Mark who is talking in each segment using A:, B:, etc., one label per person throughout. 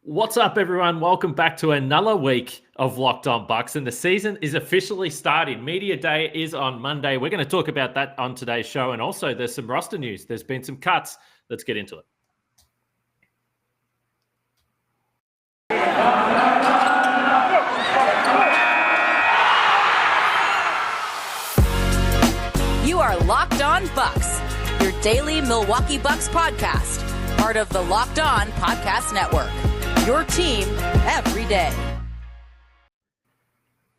A: What's up, everyone? Welcome back to another week of Locked On Bucks, and the season is officially starting. Media Day is on Monday. We're going to talk about that on today's show, and also there's some roster news. There's been some cuts. Let's get into it.
B: You are Locked On Bucks, your daily Milwaukee Bucks podcast, part of the Locked On Podcast Network. Your team every day.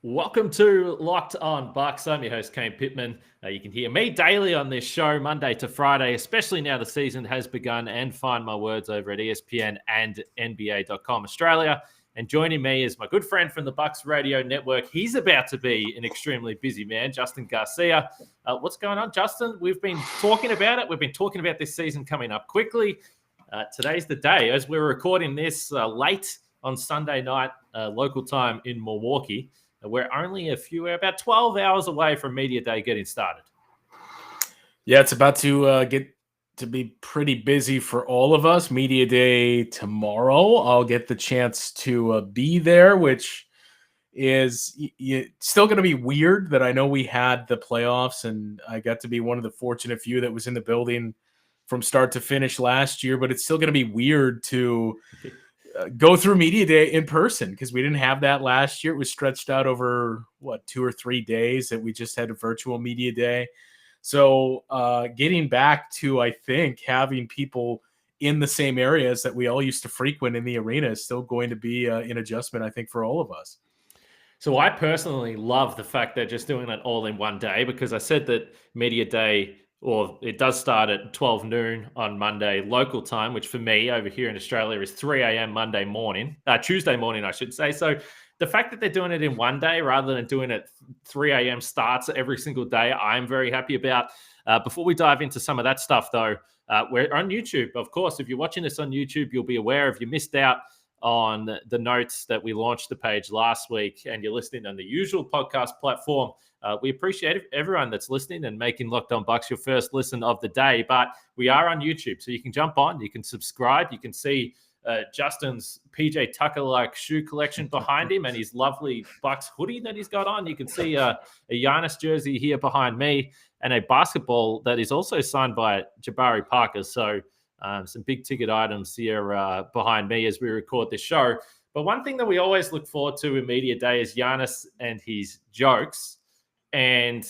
A: Welcome to Locked On Bucks. I'm your host, Kane Pittman. You can hear me daily on this show, Monday to Friday, especially now the season has begun, and find my words over at ESPN and NBA.com Australia. And joining me is my good friend from the Bucks Radio Network. He's about to be an extremely busy man, Justin Garcia. What's going on, Justin? We've been talking about it. We've been talking about this season coming up quickly. Today's the day, as we're recording this late on Sunday night, local time in Milwaukee. We're only about 12 hours away from Media Day getting started.
C: Yeah, it's about to get to be pretty busy for all of us. Media Day tomorrow. I'll get the chance to be there, which is still going to be weird that I know we had the playoffs and I got to be one of the fortunate few that was in the building from start to finish last year, but it's still going to be weird to go through Media Day in person because we didn't have that last year. It was stretched out over 2 or 3 days that we just had a virtual Media Day. So getting back to, I think, having people in the same areas that we all used to frequent in the arena is still going to be an adjustment, I think, for all of us.
A: So I personally love the fact they're just doing it all in one day, because I said that Media Day, or it does start at 12 noon on Monday local time, which for me over here in Australia is 3 a.m. Tuesday morning, I should say. So the fact that they're doing it in one day rather than doing it 3 a.m. starts every single day, I'm very happy about. Before we dive into some of that stuff, though, we're on YouTube. Of course, if you're watching this on YouTube, you'll be aware if you missed out on the notes that we launched the page last week and you're listening on the usual podcast platform. We appreciate everyone that's listening and making Locked On Bucks your first listen of the day, but we are on YouTube, so you can jump on, you can subscribe, you can see Justin's PJ Tucker-like shoe collection behind him and his lovely Bucks hoodie that he's got on. You can see a Giannis jersey here behind me and a basketball that is also signed by Jabari Parker. So some big ticket items here behind me as we record this show. But one thing that we always look forward to in Media Day is Giannis and his jokes. And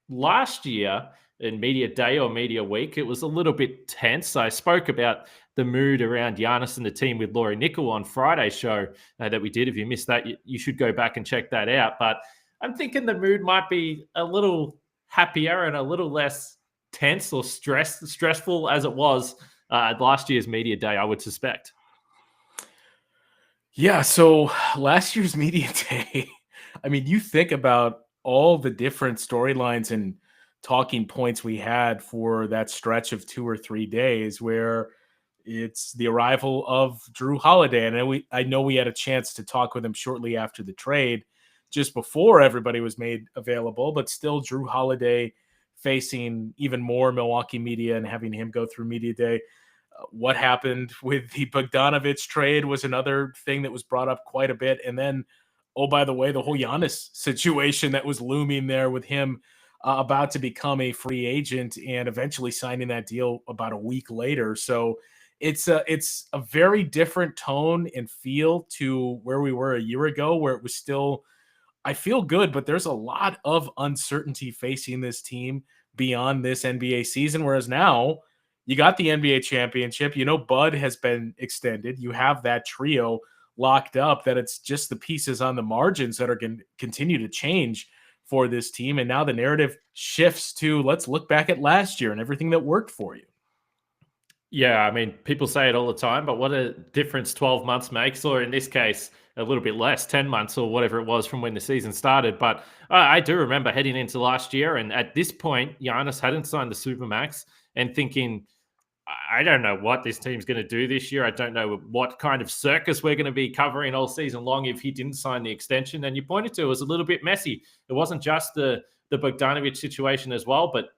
A: last year in Media Day or Media Week, it was a little bit tense. I spoke about the mood around Giannis and the team with Laurie Nickel on Friday's show that we did. If you missed that, you should go back and check that out. But I'm thinking the mood might be a little happier and a little less tense or stressful as it was last year's Media Day, I would suspect.
C: Yeah, so last year's Media Day, I mean, you think about all the different storylines and talking points we had for that stretch of 2 or 3 days where it's the arrival of Drew Holiday. And I know we had a chance to talk with him shortly after the trade, just before everybody was made available, but still Drew Holiday facing even more Milwaukee media and having him go through Media Day. What happened with the Bogdanovich trade was another thing that was brought up quite a bit. And then, oh, by the way, the whole Giannis situation that was looming there with him about to become a free agent and eventually signing that deal about a week later. So it's a very different tone and feel to where we were a year ago, where it was still, I feel good, but there's a lot of uncertainty facing this team beyond this NBA season. Whereas now you got the NBA championship, Bud has been extended. You have that trio locked up, that it's just the pieces on the margins that are going to continue to change for this team. And now the narrative shifts to, let's look back at last year and everything that worked for you.
A: Yeah, I mean, people say it all the time, but what a difference 12 months makes, or in this case, a little bit less, 10 months or whatever it was from when the season started. But I do remember heading into last year, and at this point, Giannis hadn't signed the Supermax, and thinking, I don't know what this team's going to do this year. I don't know what kind of circus we're going to be covering all season long if he didn't sign the extension. And you pointed to it was a little bit messy. It wasn't just the Bogdanovich situation as well, but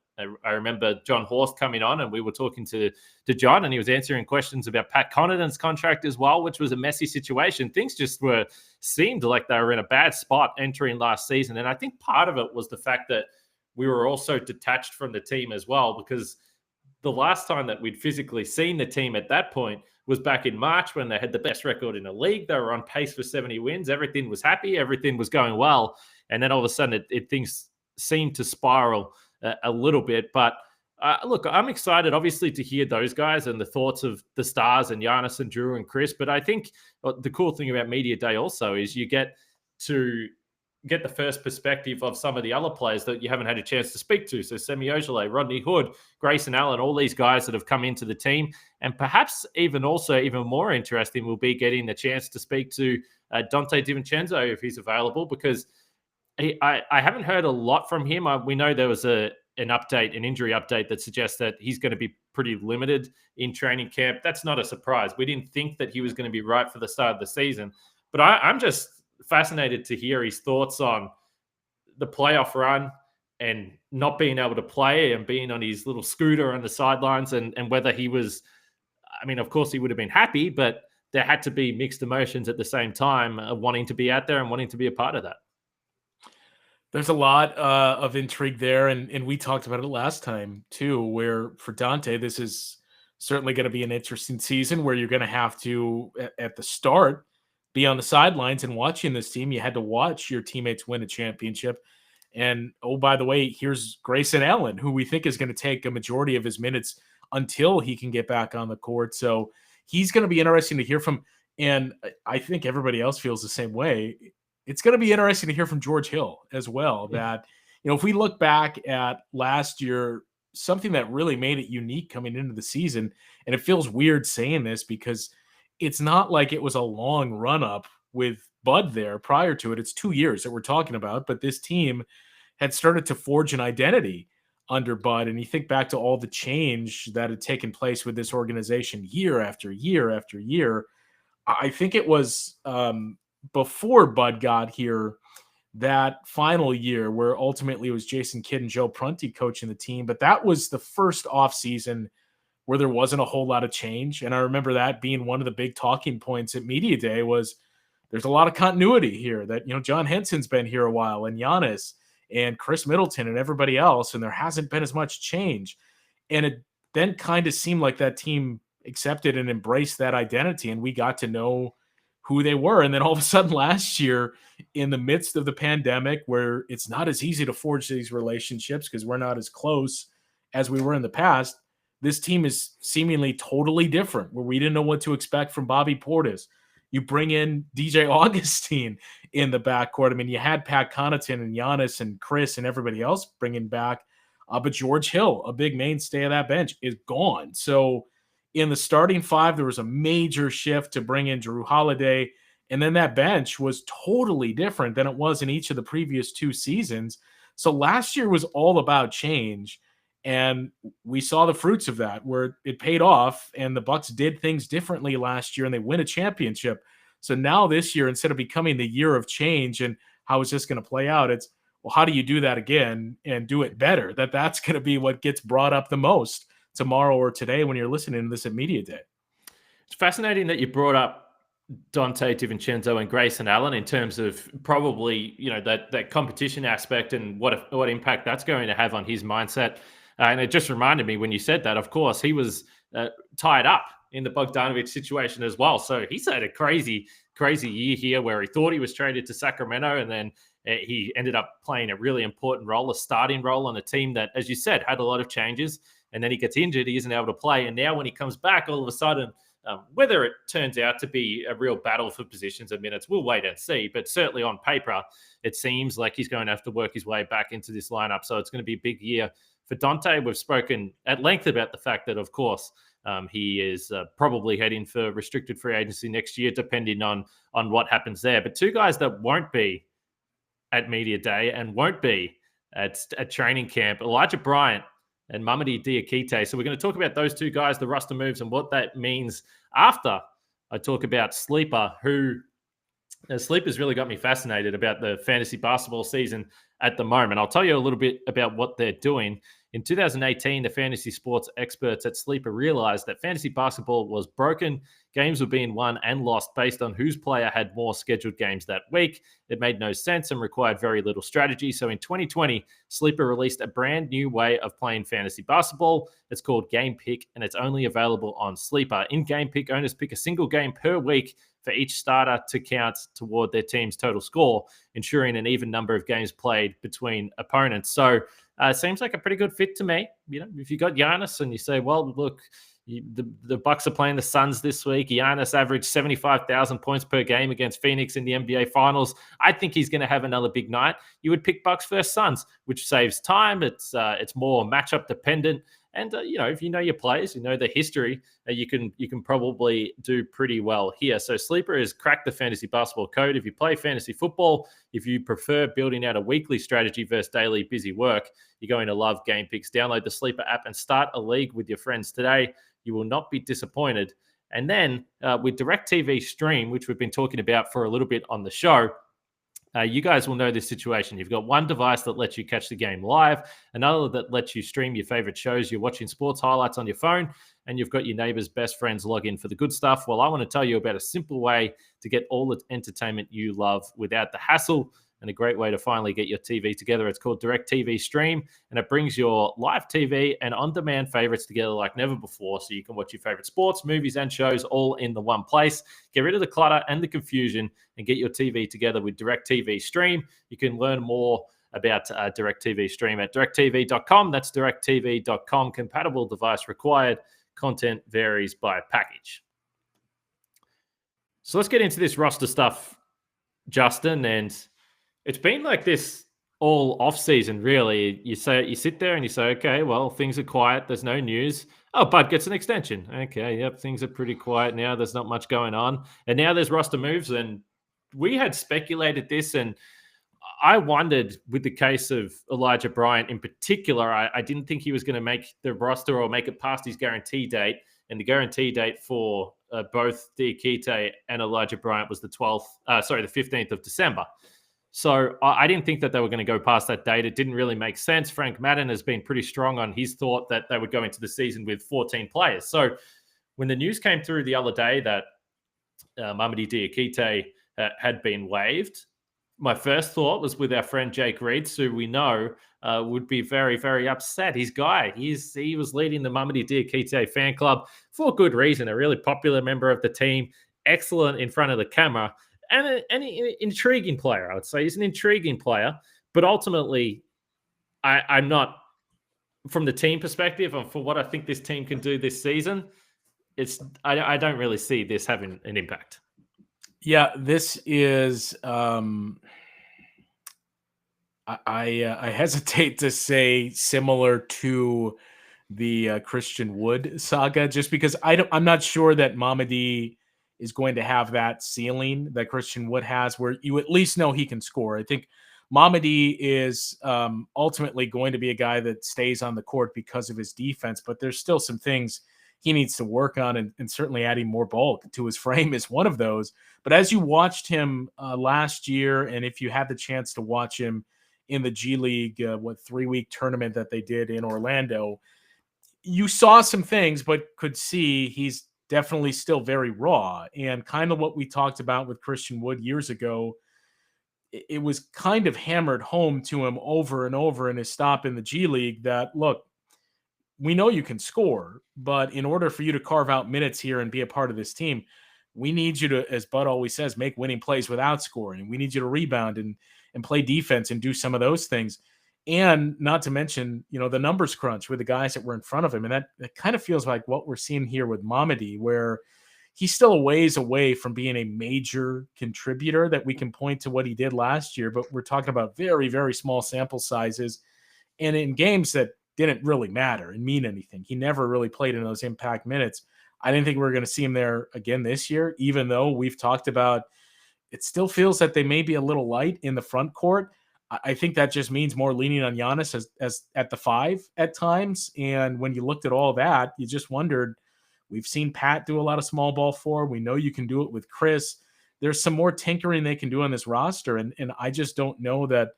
A: I remember John Horst coming on, and we were talking to John, and he was answering questions about Pat Connaughton's contract as well, which was a messy situation. Things just seemed like they were in a bad spot entering last season. And I think part of it was the fact that we were also detached from the team as well, because the last time that we'd physically seen the team at that point was back in March when they had the best record in the league. They were on pace for 70 wins. Everything was happy. Everything was going well. And then all of a sudden, things seemed to spiral a little bit. But look, I'm excited, obviously, to hear those guys and the thoughts of the stars and Giannis and Drew and Chris. But I think the cool thing about Media Day also is you get to get the first perspective of some of the other players that you haven't had a chance to speak to. So Semi Ojeleye, Rodney Hood, Grayson Allen, all these guys that have come into the team. And perhaps even more interesting will be getting the chance to speak to Dante DiVincenzo if he's available, because I haven't heard a lot from him. We know there was an injury update that suggests that he's going to be pretty limited in training camp. That's not a surprise. We didn't think that he was going to be right for the start of the season. But I'm just fascinated to hear his thoughts on the playoff run and not being able to play and being on his little scooter on the sidelines, and whether he was, I mean, of course he would have been happy, but there had to be mixed emotions at the same time, wanting to be out there and wanting to be a part of that.
C: There's a lot of intrigue there, and we talked about it last time too, where for Dante, this is certainly going to be an interesting season where you're going to have to, at the start, be on the sidelines and watching this team. You had to watch your teammates win a championship. And, oh, by the way, here's Grayson Allen, who we think is going to take a majority of his minutes until he can get back on the court. So he's going to be interesting to hear from. And I think everybody else feels the same way. It's going to be interesting to hear from George Hill as well. Yeah. That, if we look back at last year, something that really made it unique coming into the season, and it feels weird saying this because it's not like it was a long run up with Bud there prior to it. It's 2 years that we're talking about, but this team had started to forge an identity under Bud. And you think back to all the change that had taken place with this organization year after year after year. I think it was before Bud got here, that final year where ultimately it was Jason Kidd and Joe Prunty coaching the team. But that was the first offseason where there wasn't a whole lot of change. And I remember that being one of the big talking points at Media Day was there's a lot of continuity here, that, John Henson's been here a while, and Giannis and Chris Middleton and everybody else, and there hasn't been as much change. And it then kind of seemed like that team accepted and embraced that identity, and we got to know who they were. And then all of a sudden last year, in the midst of the pandemic, where it's not as easy to forge these relationships because we're not as close as we were in the past, this team is seemingly totally different, where we didn't know what to expect from Bobby Portis. You bring in DJ Augustine in the backcourt. I mean, you had Pat Connaughton and Giannis and Chris and everybody else bringing back. But George Hill, a big mainstay of that bench, is gone. So in the starting five, there was a major shift to bring in Drew Holiday. And then that bench was totally different than it was in each of the previous 2 seasons. So last year was all about change. And we saw the fruits of that, where it paid off, and the Bucks did things differently last year and they win a championship. So now this year, instead of becoming the year of change and how is this going to play out, it's, well, how do you do that again and do it better? That's going to be what gets brought up the most tomorrow or today when you're listening to this at Media Day.
A: It's fascinating that you brought up Dante DiVincenzo and Grayson Allen in terms of probably, that competition aspect and what impact that's going to have on his mindset. And it just reminded me when you said that, of course, he was tied up in the Bogdanovic situation as well. So he's had a crazy, crazy year here where he thought he was traded to Sacramento, and then he ended up playing a really important role, a starting role on a team that, as you said, had a lot of changes. And then he gets injured, he isn't able to play. And now when he comes back, all of a sudden, whether it turns out to be a real battle for positions and minutes, we'll wait and see. But certainly on paper, it seems like he's going to have to work his way back into this lineup. So it's going to be a big year for Dante. We've spoken at length about the fact that, of course, he is probably heading for restricted free agency next year, depending on what happens there. But 2 guys that won't be at Media Day and won't be at training camp, Elijah Bryant and Mamadi Diakite. So we're going to talk about those 2 guys, the roster moves, and what that means after I talk about Sleeper, who Sleeper's really got me fascinated about the fantasy basketball season at the moment. I'll tell you a little bit about what they're doing In 2018, the fantasy sports experts at Sleeper realized that fantasy basketball was broken. Games were being won and lost based on whose player had more scheduled games that week. It made no sense and required very little strategy. So in 2020, Sleeper released a brand new way of playing fantasy basketball. It's called Game Pick, and it's only available on Sleeper. In Game Pick, owners pick a single game per week for each starter to count toward their team's total score, ensuring an even number of games played between opponents. So it seems like a pretty good fit to me. You know, if you got Giannis and you say, well, look, the Bucks are playing the Suns this week. Giannis averaged 75,000 points per game against Phoenix in the NBA Finals. I think he's going to have another big night. You would pick Bucks versus Suns, which saves time. It's more matchup dependent. And if you know your players, you know the history, you can probably do pretty well here. So Sleeper has cracked the fantasy basketball code. If you play fantasy football, if you prefer building out a weekly strategy versus daily busy work, you're going to love Game Picks. Download the Sleeper app and start a league with your friends today. You will not be disappointed. And then with DirecTV Stream, which we've been talking about for a little bit on the show, you guys will know this situation. You've got one device that lets you catch the game live, another that lets you stream your favorite shows. You're watching sports highlights on your phone, and you've got your neighbor's best friends log in for the good stuff. Well, I want to tell you about a simple way to get all the entertainment you love without the hassle, and a great way to finally get your TV together. It's called DirecTV Stream, and it brings your live TV and on-demand favorites together like never before, so you can watch your favorite sports, movies, and shows all in the one place. Get rid of the clutter and the confusion and get your TV together with DirecTV Stream. You can learn more about DirecTV Stream at directtv.com. That's directtv.com. Compatible device required. Content varies by package. So let's get into this roster stuff, Justin, and it's been like this all off season, really. You sit there and you say, okay, well, things are quiet. There's no news. Oh, Bud gets an extension. Okay, yep, things are pretty quiet now. There's not much going on. And now there's roster moves. And we had speculated this, and I wondered with the case of Elijah Bryant in particular, I didn't think he was going to make the roster or make it past his guarantee date. And the guarantee date for both Diakite and Elijah Bryant was the 15th of December. So I didn't think that they were going to go past that date. It didn't really make sense. Frank Madden has been pretty strong on his thought that they would go into the season with 14 players. So when the news came through the other day that Mamadi Diakite had been waived, my first thought was with our friend Jake Reeds, who we know would be very, very upset. His guy, he was leading the Mamadi Diakite fan club for good reason, a really popular member of the team, excellent in front of the camera, and an intriguing player, I would say. He's an intriguing player, but ultimately, I'm not, from the team perspective and for what I think this team can do this season, I don't really see this having an impact.
C: Yeah, this is I hesitate to say similar to the Christian Wood saga, just because I'm not sure that Mamadi is going to have that ceiling that Christian Wood has, where you at least know he can score. I think Mamadi is ultimately going to be a guy that stays on the court because of his defense, but there's still some things he needs to work on, and certainly adding more bulk to his frame is one of those. But as you watched him last year, and if you had the chance to watch him in the G League, 3-week tournament that they did in Orlando, you saw some things, but could see he's definitely still very raw. And kind of what we talked about with Christian Wood years ago, it was kind of hammered home to him over and over in his stop in the G League that, look, we know you can score, but in order for you to carve out minutes here and be a part of this team, we need you to, as Bud always says, make winning plays without scoring. We need you to rebound and play defense and do some of those things. And not to mention, the numbers crunch with the guys that were in front of him. And that kind of feels like what we're seeing here with Mamadi, where he's still a ways away from being a major contributor that we can point to what he did last year. But we're talking about very, very small sample sizes. And in games that didn't really matter and mean anything, he never really played in those impact minutes. I didn't think we were going to see him there again this year, even though we've talked about it still feels that they may be a little light in the front court. I think that just means more leaning on Giannis as at the 5 at times. And when you looked at all that, you just wondered, we've seen Pat do a lot of small ball 4. We know you can do it with Chris. There's some more tinkering they can do on this roster. And I just don't know that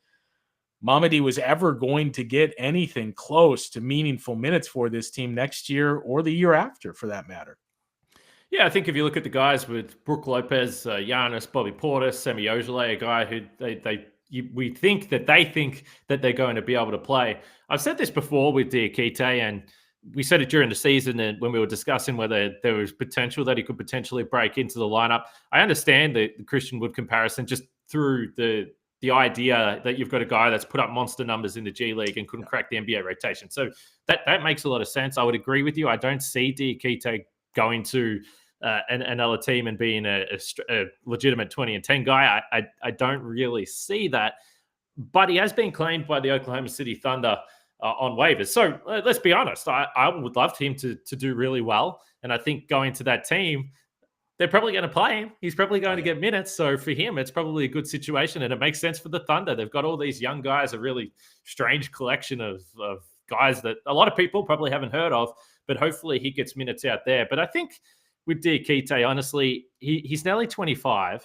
C: Mamadi was ever going to get anything close to meaningful minutes for this team next year or the year after, for that matter.
A: Yeah, I think if you look at the guys with Brook Lopez, Giannis, Bobby Portis, Semi Ojeleye, a guy who we think that they think that they're going to be able to play. I've said this before with Diakite, and we said it during the season and when we were discussing whether there was potential that he could potentially break into the lineup. I understand the Christian Wood comparison just through the idea that you've got a guy that's put up monster numbers in the G League and couldn't crack the NBA rotation. So that makes a lot of sense. I would agree with you. I don't see Diakite going to another team and being a legitimate 20-10 guy. I don't really see that. But he has been claimed by the Oklahoma City Thunder on waivers. So let's be honest. I would love him to do really well. And I think going to that team, they're probably going to play him. He's probably going to get minutes. So for him, it's probably a good situation. And it makes sense for the Thunder. They've got all these young guys, a really strange collection of guys that a lot of people probably haven't heard of. But hopefully he gets minutes out there. But I think with Diakite, honestly, he's nearly 25.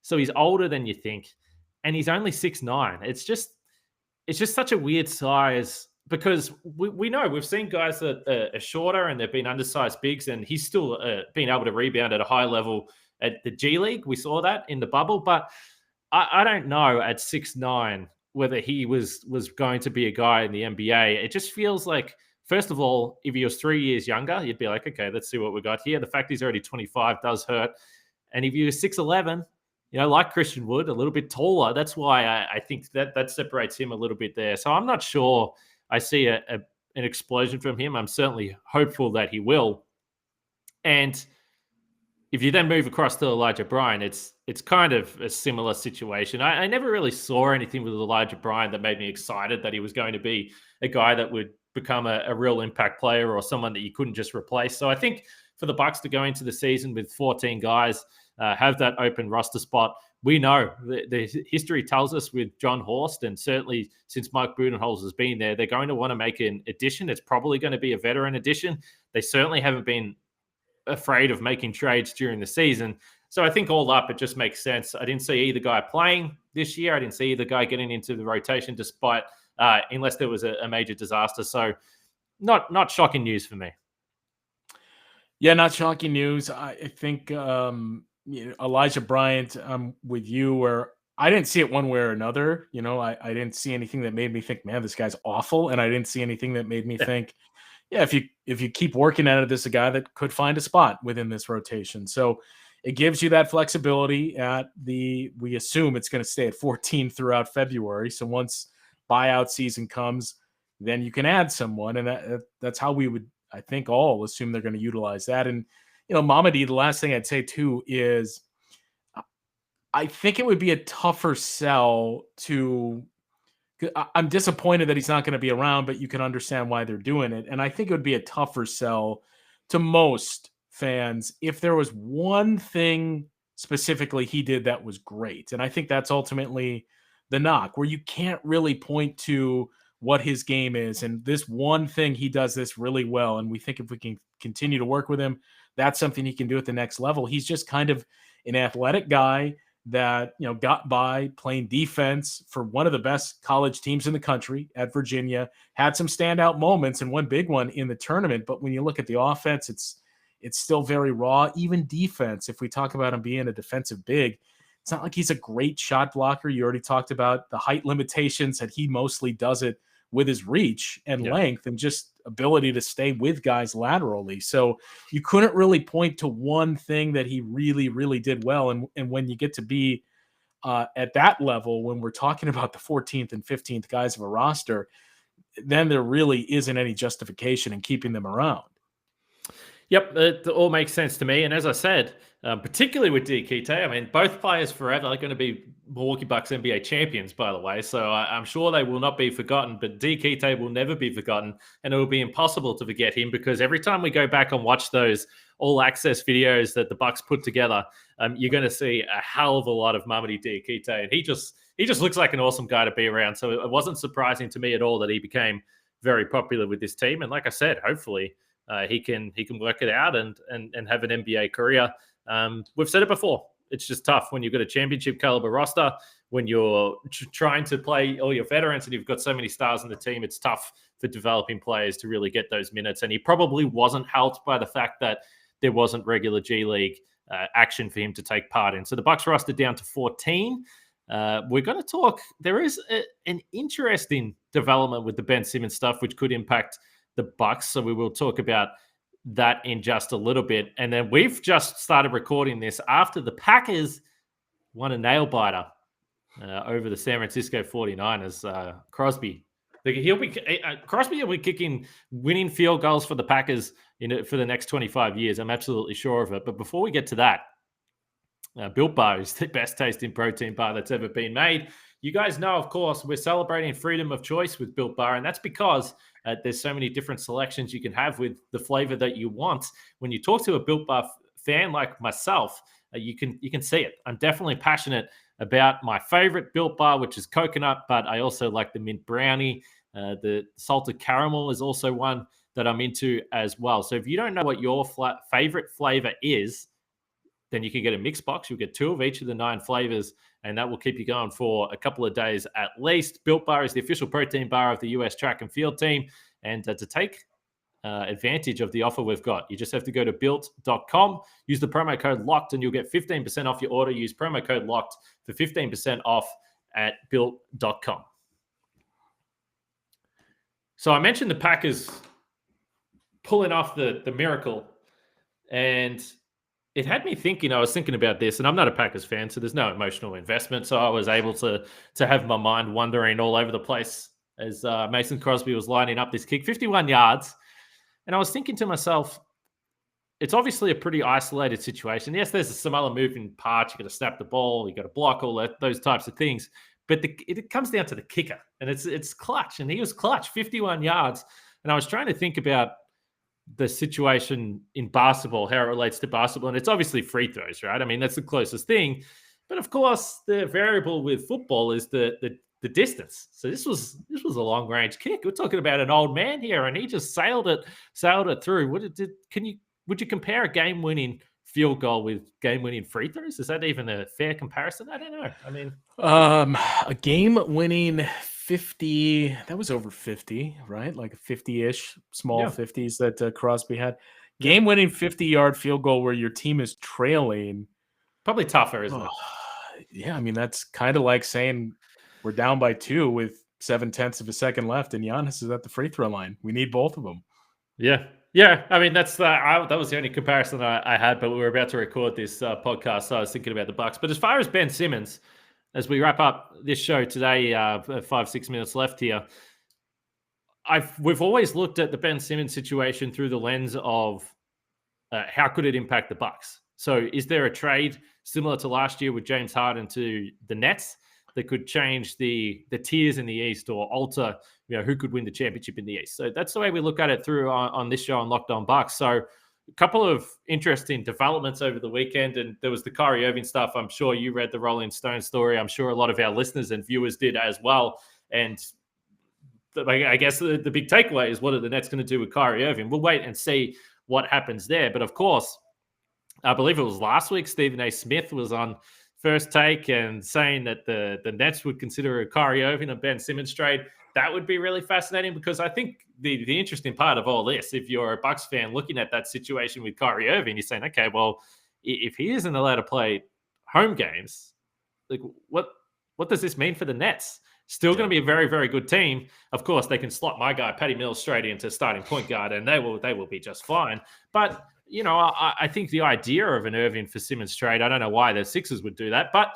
A: So he's older than you think. And he's only 6'9". It's just such a weird size because we know we've seen guys that are shorter and they've been undersized bigs, and he's still been able to rebound at a high level at the G League. We saw that in the bubble, but I don't know at 6'9" whether he was going to be a guy in the NBA. It just feels like, first of all, if he was 3 years younger, you'd be like, okay, let's see what we got here. The fact he's already 25 does hurt. And if he was 6'11", like Christian Wood, a little bit taller, that's why I think that separates him a little bit there. So I'm not sure I see an explosion from him. I'm certainly hopeful that he will. And if you then move across to Elijah Bryant, it's kind of a similar situation. I never really saw anything with Elijah Bryant that made me excited that he was going to be a guy that would become a real impact player or someone that you couldn't just replace. So I think for the Bucks to go into the season with 14 guys, have that open roster spot, we know the history tells us with John Horst, and certainly since Mike Budenholzer has been there, they're going to want to make an addition. It's probably going to be a veteran addition. They certainly haven't been afraid of making trades during the season. So I think all up, it just makes sense. I didn't see either guy playing this year. I didn't see either guy getting into the rotation despite unless there was a major disaster. So not shocking news for me.
C: Yeah, not shocking news. I think Elijah Bryant, with you, where I didn't see it one way or another. I didn't see anything that made me think, man, this guy's awful. And I didn't see anything that made me think, yeah, if you keep working at it, this is a guy that could find a spot within this rotation. So it gives you that flexibility we assume it's going to stay at 14 throughout February. So once buyout season comes, then you can add someone. And that's how we would, I think, all assume they're going to utilize that. And, Mamadi, the last thing I'd say too is I think it would be a tougher sell to, I'm disappointed that he's not going to be around, but you can understand why they're doing it. And I think it would be a tougher sell to most fans if there was one thing specifically he did that was great. And I think that's ultimately the knock, where you can't really point to what his game is. And this one thing, he does this really well. And we think if we can continue to work with him, that's something he can do at the next level. He's just kind of an athletic guy that, got by playing defense for one of the best college teams in the country at Virginia, had some standout moments and one big one in the tournament. But when you look at the offense, it's still very raw. Even defense, if we talk about him being a defensive big, it's not like he's a great shot blocker. You already talked about the height limitations, that he mostly does it with his reach and length and just ability to stay with guys laterally. So you couldn't really point to one thing that he really, really did well. And when you get to be at that level, when we're talking about the 14th and 15th guys of a roster, then there really isn't any justification in keeping them around.
A: Yep, it all makes sense to me. And as I said, particularly with Diakite, I mean, both players forever are going to be Milwaukee Bucks NBA champions, by the way. So I'm sure they will not be forgotten, but Diakite will never be forgotten. And it will be impossible to forget him, because every time we go back and watch those all access videos that the Bucks put together, you're going to see a hell of a lot of Mamadi Diakite. And he just looks like an awesome guy to be around. So it wasn't surprising to me at all that he became very popular with this team. And like I said, hopefully he can work it out and have an NBA career. We've said it before. It's just tough when you've got a championship caliber roster, when you're trying to play all your veterans and you've got so many stars in the team, it's tough for developing players to really get those minutes. And he probably wasn't helped by the fact that there wasn't regular G League action for him to take part in. So the Bucks roster down to 14. We're going to talk. There is an interesting development with the Ben Simmons stuff, which could impact the Bucks. So we will talk about that in just a little bit. And then we've just started recording this after the Packers won a nail biter over the San Francisco 49ers. Crosby. Crosby will be kicking winning field goals for the Packers for the next 25 years. I'm absolutely sure of it. But before we get to that, Built Bar is the best tasting protein bar that's ever been made. You guys know, of course, we're celebrating freedom of choice with Built Bar, and that's because there's so many different selections you can have with the flavor that you want. When you talk to a Built Bar fan like myself, you can see it. I'm definitely passionate about my favorite Built Bar, which is coconut, but I also like the mint brownie. The salted caramel is also one that I'm into as well. So if you don't know what your favorite flavor is, then you can get a mix box. You'll get 2 of each of the 9 flavors, and that will keep you going for a couple of days at least. Built Bar is the official protein bar of the US track and field team. And to take advantage of the offer we've got, you just have to go to built.com, use the promo code LOCKED, and you'll get 15% off your order. Use promo code LOCKED for 15% off at built.com. So I mentioned the Packers pulling off the miracle, and it had me thinking. I was thinking about this, and I'm not a Packers fan, so there's no emotional investment. So I was able to have my mind wandering all over the place as Mason Crosby was lining up this kick, 51 yards. And I was thinking to myself, it's obviously a pretty isolated situation. Yes, there's some other moving parts. You got to snap the ball, you got to block, all those types of things. But it comes down to the kicker, and it's clutch. And he was clutch, 51 yards. And I was trying to think about the situation in basketball, how it relates to basketball. And it's obviously free throws, right? I mean, that's the closest thing. But of course, the variable with football is the distance. So this was a long range kick. We're talking about an old man here, and he just sailed it through. Would you compare a game-winning field goal with game-winning free throws? Is that even a fair comparison? I don't know. I mean,
C: a game-winning 50, that was over 50, right? Like a 50-ish, small 50s that Crosby had. Game-winning 50-yard field goal where your team is trailing.
A: Probably tougher, isn't it?
C: Yeah, I mean, that's kind of like saying we're down by 2 with 0.7 of a second left, and Giannis is at the free throw line. We need both of them.
A: Yeah. I mean, that was the only comparison I had, but we were about to record this podcast, so I was thinking about the Bucks. But as far as Ben Simmons, as we wrap up this show today, 5-6 minutes left here, we've always looked at the Ben Simmons situation through the lens of how could it impact the Bucks. So is there a trade similar to last year with James Harden to the Nets that could change the tiers in the East or alter, who could win the championship in the East? So that's the way we look at it through on this show on Locked On Bucks. So a couple of interesting developments over the weekend, and there was the Kyrie Irving stuff. I'm sure you read the Rolling Stone story. I'm sure a lot of our listeners and viewers did as well. And I guess the big takeaway is, what are the Nets going to do with Kyrie Irving? We'll wait and see what happens there. But of course, I believe it was last week, Stephen A. Smith was on First Take and saying that the Nets would consider a Kyrie Irving and Ben Simmons trade. That would be really fascinating, because I think the interesting part of all this, if you're a Bucks fan looking at that situation with Kyrie Irving, you're saying, okay, well, if he isn't allowed to play home games, like what does this mean for the Nets? Still going to be a very, very good team. Of course, they can slot my guy Patty Mills straight into starting point guard, and they will be just fine. But I think the idea of an Irving for Simmons trade, I don't know why the Sixers would do that, but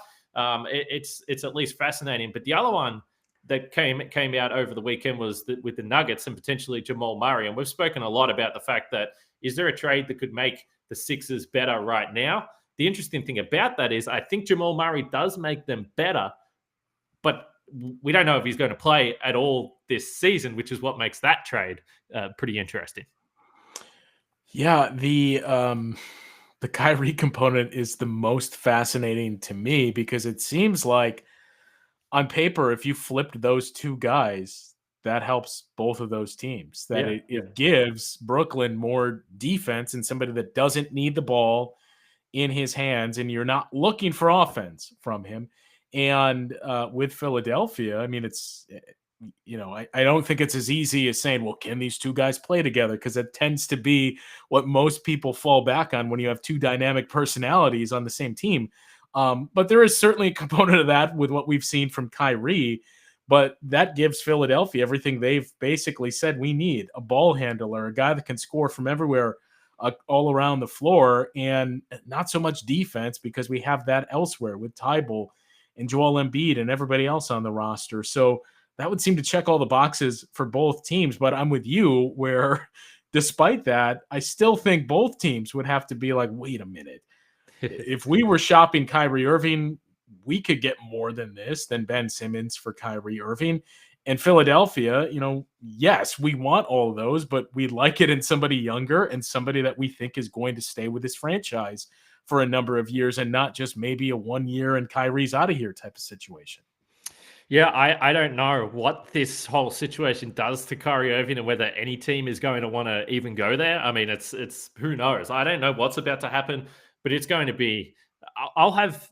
A: it's at least fascinating. But the other one that came out over the weekend was with the Nuggets and potentially Jamal Murray. And we've spoken a lot about the fact that, is there a trade that could make the Sixers better right now? The interesting thing about that is, I think Jamal Murray does make them better, but we don't know if he's going to play at all this season, which is what makes that trade pretty interesting.
C: Yeah, the Kyrie component is the most fascinating to me, because it seems like on paper, if you flipped those two guys, that helps both of those teams. That it gives Brooklyn more defense and somebody that doesn't need the ball in his hands, and you're not looking for offense from him. And with Philadelphia, I mean, it's, I don't think it's as easy as saying, well, can these two guys play together? Because it tends to be what most people fall back on when you have two dynamic personalities on the same team. But there is certainly a component of that with what we've seen from Kyrie. But that gives Philadelphia everything they've basically said we need: a ball handler, a guy that can score from everywhere, all around the floor, and not so much defense, because we have that elsewhere with Tybalt and Joel Embiid and everybody else on the roster. So that would seem to check all the boxes for both teams. But I'm with you where, despite that, I still think both teams would have to be like, wait a minute. If we were shopping Kyrie Irving, we could get more than this, than Ben Simmons for Kyrie Irving. And Philadelphia, yes, we want all of those, but we'd like it in somebody younger and somebody that we think is going to stay with this franchise for a number of years, and not just maybe a 1 year and Kyrie's out of here type of situation.
A: Yeah, I don't know what this whole situation does to Kyrie Irving and whether any team is going to want to even go there. I mean, it's who knows? I don't know what's about to happen, but it's going to be. I'll have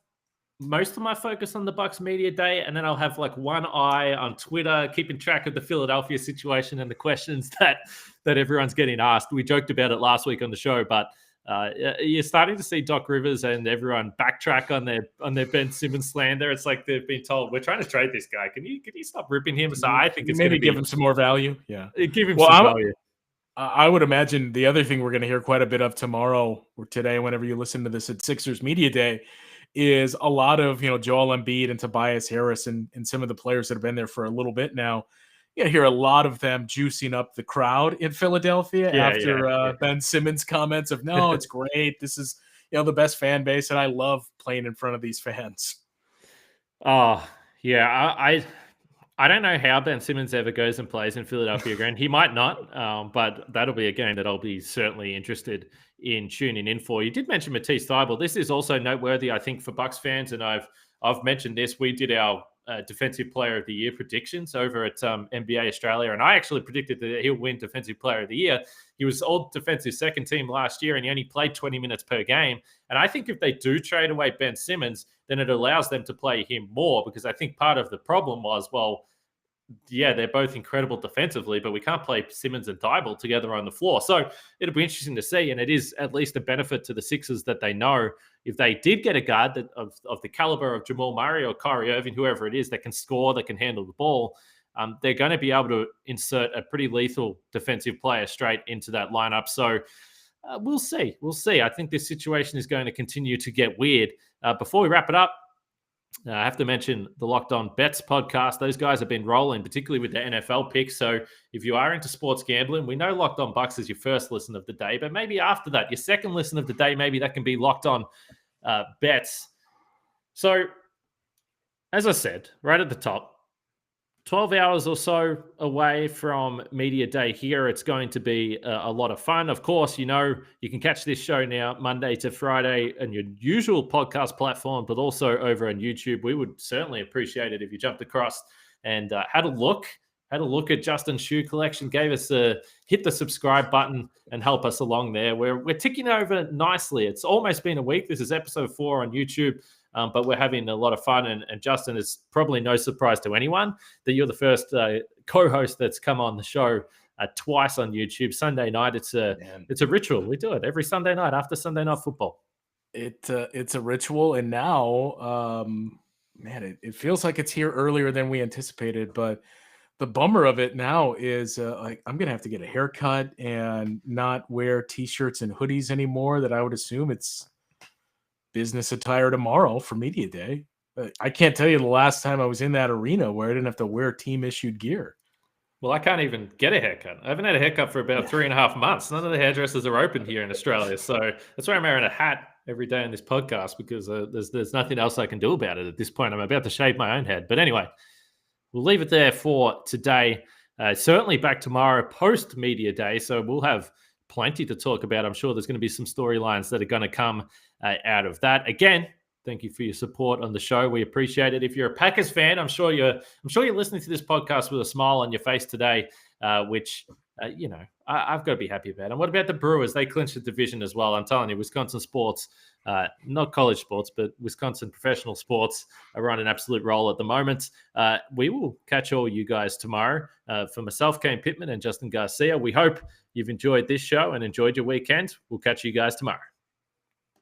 A: most of my focus on the Bucks media day, and then I'll have like one eye on Twitter, keeping track of the Philadelphia situation and the questions that everyone's getting asked. We joked about it last week on the show, but you're starting to see Doc Rivers and everyone backtrack on their Ben Simmons slander. It's like they've been told, we're trying to trade this guy. Can you stop ripping him? So I think it's
C: maybe give him some more value. Yeah,
A: give him some value.
C: I would imagine the other thing we're going to hear quite a bit of tomorrow or today, whenever you listen to this at Sixers Media Day, is a lot of, Joel Embiid and Tobias Harris and some of the players that have been there for a little bit now. You hear a lot of them juicing up the crowd in Philadelphia after Ben Simmons' comments of, no, it's great. This is, the best fan base, and I love playing in front of these fans.
A: Oh, yeah. I don't know how Ben Simmons ever goes and plays in Philadelphia again. He might not, but that'll be a game that I'll be certainly interested in tuning in for. You did mention Matisse Thybulle. This is also noteworthy, I think, for Bucks fans, and I've mentioned this. We did our Defensive Player of the Year predictions over at NBA Australia, and I actually predicted that he'll win Defensive Player of the Year. He was all defensive second team last year, and he only played 20 minutes per game. And I think if they do trade away Ben Simmons, then it allows them to play him more, because I think part of the problem was, well, yeah, they're both incredible defensively, but we can't play Simmons and Thybulle together on the floor. So it'll be interesting to see, and it is at least a benefit to the Sixers that they know if they did get a guard of the caliber of Jamal Murray or Kyrie Irving, whoever it is, that can score, that can handle the ball, they're going to be able to insert a pretty lethal defensive player straight into that lineup. So we'll see. We'll see. I think this situation is going to continue to get weird. Before we wrap it up, I have to mention the Locked On Bets podcast. Those guys have been rolling, particularly with the NFL picks. So if you are into sports gambling, we know Locked On Bucks is your first listen of the day, but maybe after that, your second listen of the day, maybe that can be Locked On Bets. So as I said, right at the top, 12 hours or so away from Media Day here. It's going to be a lot of fun. Of course, you can catch this show now Monday to Friday on your usual podcast platform, but also over on YouTube. We would certainly appreciate it if you jumped across and had a look at Justin's shoe collection, gave us hit the subscribe button and help us along there. We're ticking over nicely. It's almost been a week. This is episode 4 on YouTube. But we're having a lot of fun, and Justin, is probably no surprise to anyone that you're the first co-host that's come on the show twice on YouTube. Sunday night, it's a ritual. We do it every Sunday night after Sunday Night Football.
C: It's a ritual, and now, it feels like it's here earlier than we anticipated. But the bummer of it now is I'm gonna have to get a haircut and not wear t-shirts and hoodies anymore. That I would assume it's business attire tomorrow for Media Day. I can't tell you the last time I was in that arena where I didn't have to wear team issued gear.
A: Well, I can't even get a haircut. I haven't had a haircut for about 3.5 months. None of the hairdressers are open here in Australia. So that's why I'm wearing a hat every day in this podcast, because there's nothing else I can do about it at this point. I'm about to shave my own head. But anyway, we'll leave it there for today. Certainly back tomorrow post Media Day. So we'll have plenty to talk about. I'm sure there's going to be some storylines that are going to come out of that. Again, thank you for your support on the show. We appreciate it. If you're a Packers fan, I'm sure you're listening to this podcast with a smile on your face today, which I've got to be happy about. And what about the Brewers? They clinched the division as well. I'm telling you, Wisconsin sports not college sports, but Wisconsin professional sports are on an absolute roll at the moment. We will catch all you guys tomorrow. For myself, Kane Pittman, and Justin Garcia, we hope you've enjoyed this show and enjoyed your weekend. We'll catch you guys tomorrow.